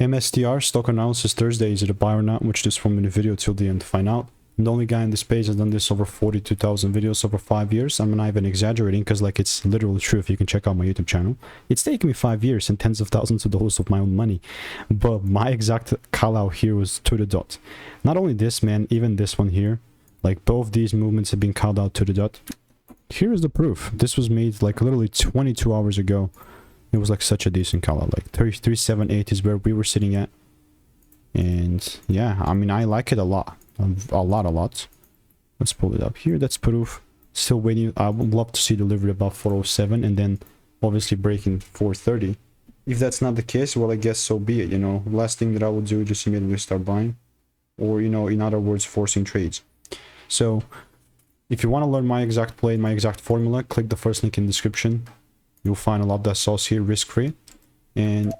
MSTR Stock Analysis Thursday. Is it a buy or not? Watch this from in the video till the end to find out. I'm the only guy on this page has done this over 42,000 videos over 5 years. I'm not even exaggerating because like it's literally true. If you can check out my YouTube channel, it's taken me 5 years and tens of thousands of dollars of my own money. But my exact call out here was to the dot. Not only this, man, even this one here, like both these movements have been called out to the dot. Here is the proof. This was made like literally 22 hours ago. It was like such a decent call out. Like 3378 is where we were sitting at. And yeah, I mean, I like it a lot. A lot. Let's pull it up here. That's proof. Still waiting. I would love to see delivery above 407 and then obviously breaking 430. If that's not the case, well, I guess so be it. You know, last thing that I would do is just immediately start buying, or, you know, in other words, forcing trades. So if you want to learn my exact play, my exact formula, click the first link in the description. You'll find a lot of that sauce here, risk free. And